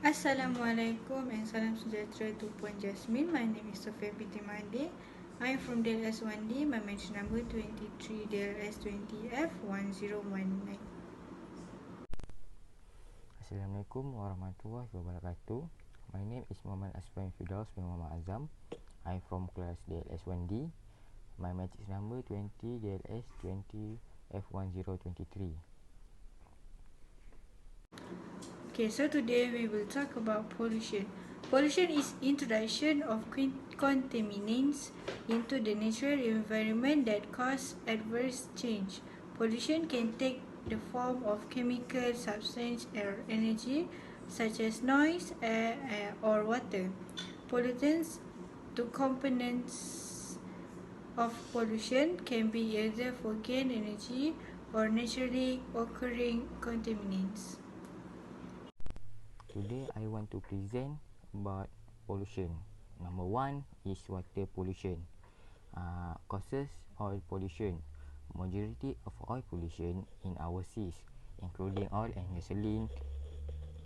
Assalamualaikum and salam sejahtera to Puan Jasmine. My name is Sofia Binti Mande. I am from DUE100. My mention number 23 DUE10012F1019. Assalamualaikum warahmatullahi wabarakatuh. My name is Muhammad Asfan Firdaus bin Muhammad Azam. I am from class DLS1D. My matrix number 20 DLS20F1023. Okay, so today we will talk about pollution. Pollution is introduction of contaminants into the natural environment that cause adverse change. Pollution can take the form of chemical substance or energy such as noise, air, or water. Pollutants to components of pollution can be either for gain energy or naturally occurring contaminants. Today I want to present about pollution. Number one is water pollution. Causes oil pollution. Majority of oil pollution in our seas, including oil and gasoline,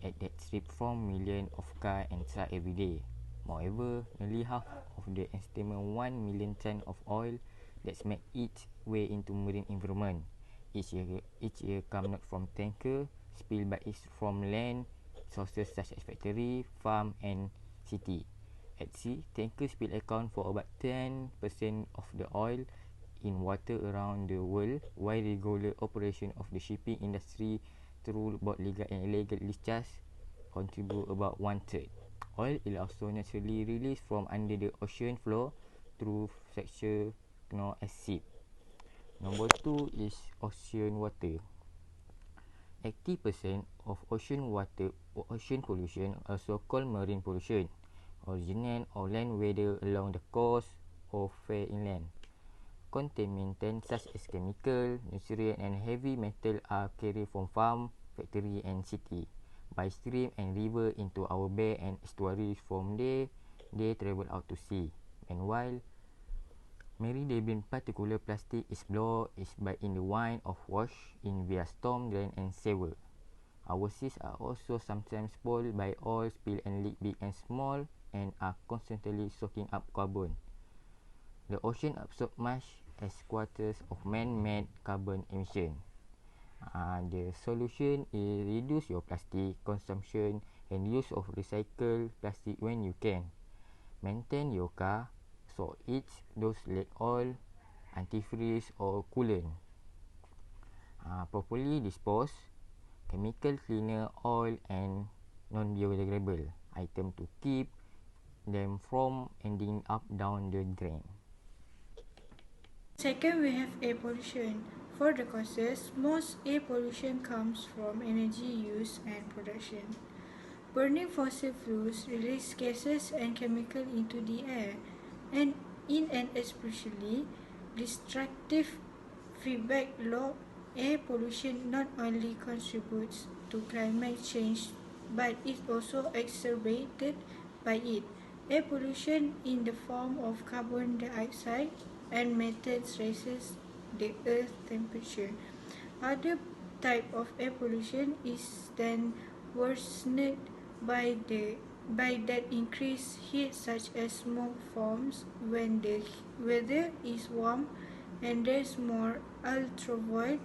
that strip from millions of cars and trucks every day. Moreover, nearly half of the estimated 1 million tons of oil that's make its way into marine environment. Each year come not from tanker, spilled but is from land sources such as factory, farm and city. At sea, tankers spill account for about 10% of the oil in water around the world, while regular operation of the shipping industry through both legal and illegal discharge contribute about 1/3. Oil is also naturally released from under the ocean floor through fracture known as seep. Number 2 is ocean water. 80% of ocean pollution, also called marine pollution, originate on land, whether along the coast or far inland. Contaminants such as chemical, nutrient and heavy metal are carried from farm, factory and city by stream and river into our bay and estuaries. From there, they travel out to sea. Meanwhile, marine debris, particular plastic, is blown by in the wind of wash in via storm drain and sewer. Our seas are also sometimes spoiled by oil spill and leak, big and small, and are constantly soaking up carbon. The ocean absorbs much as quarters of man-made carbon emission. The solution is reduce your plastic consumption and use of recycled plastic when you can. Maintain your car so it those leak oil, antifreeze or coolant. Properly dispose chemical cleaner, oil and non-biodegradable item to keep them from ending up down the drain. Second, we have air pollution. For the causes, most air pollution comes from energy use and production. Burning fossil fuels release gases and chemicals into the air, and in an especially destructive feedback loop, air pollution not only contributes to climate change but is also exacerbated by it. Air pollution in the form of carbon dioxide and methane raises the earth's temperature. Other type of air pollution is then worsened by that increased heat, such as smoke forms when the weather is warm and there's more ultraviolet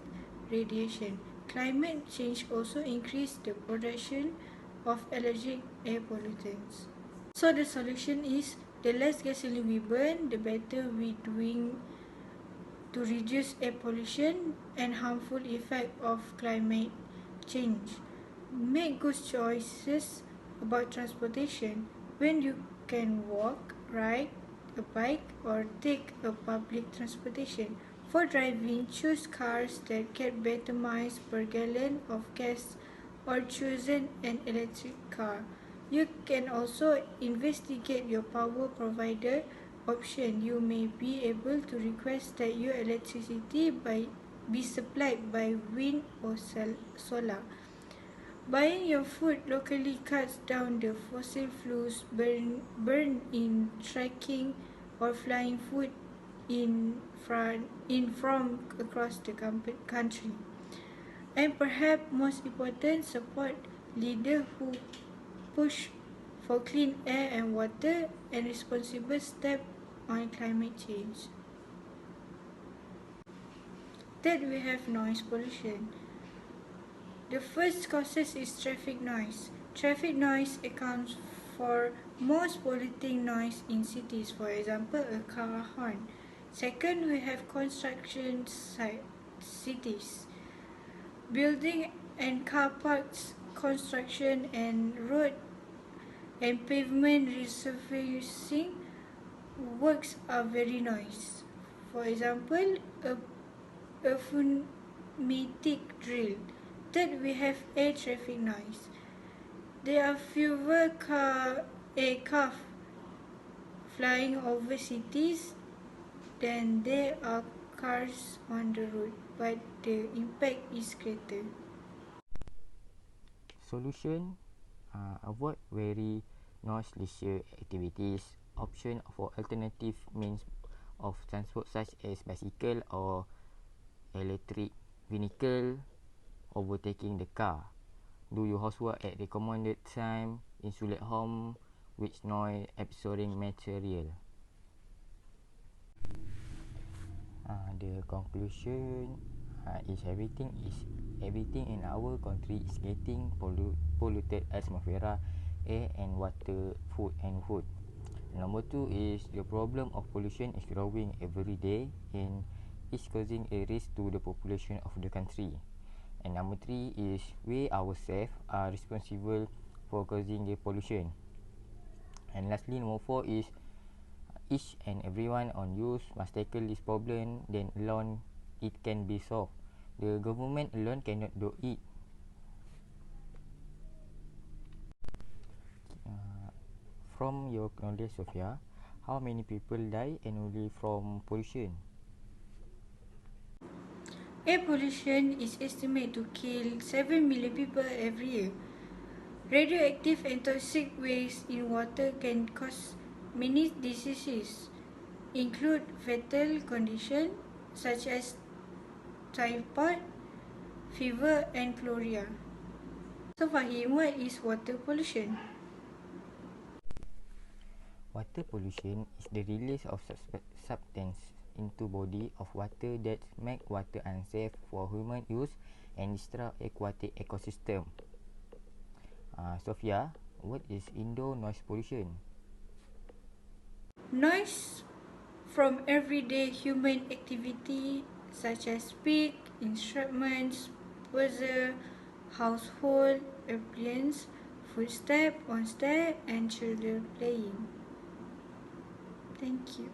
radiation. Climate change also increased the production of allergic air pollutants. So the solution is, the less gasoline we burn, the better we doing to reduce air pollution and harmful effect of climate change. Make good choices about transportation. When you can walk, ride a bike or take a public transportation. For driving, choose cars that get better miles per gallon of gas or choose an electric car. You can also investigate your power provider option. You may be able to request that your electricity be supplied by wind or solar. Buying your food locally cuts down the fossil fuels burned in trekking or flying food in from across the country. And perhaps most important, support leaders who push for clean air and water and responsible step on climate change. Third, we have noise pollution. The first causes is traffic noise. Traffic noise accounts for most polluting noise in cities, for example, a car horn. Second, we have construction cities. Building and car parks, construction and road and pavement resurfacing works are very noise. For example, a pneumatic drill. Third, we have air traffic noise. There are fewer aircraft flying over cities than there are cars on the road, but the impact is greater. Solution: avoid very noise leisure activities. Option for alternative means of transport such as bicycle or electric vehicle. Overtaking the car. Do your housework at recommended time. Insulate home with noise absorbing material. The conclusion is everything in our country is getting polluted atmosphere, air and water, food. Number 2 is the problem of pollution is growing every day and is causing a risk to the population of the country. And number 3 is we ourselves are responsible for causing the pollution. And lastly, number 4 is each and everyone on use must tackle this problem, then alone it can be solved. The government alone cannot do it. From your knowledge, Sophia, how many people die annually from pollution? Air pollution is estimated to kill 7 million people every year. Radioactive and toxic waste in water can cause many diseases, include fatal conditions such as typhoid, fever and cholera. So Fahim, what is water pollution? Water pollution is the release of substance into body of water that make water unsafe for human use and destroy aquatic ecosystem. Sophia, what is indoor noise pollution? Noise from everyday human activity such as speak, instruments, buzzer, household appliances, footstep on stair and children playing. Thank you.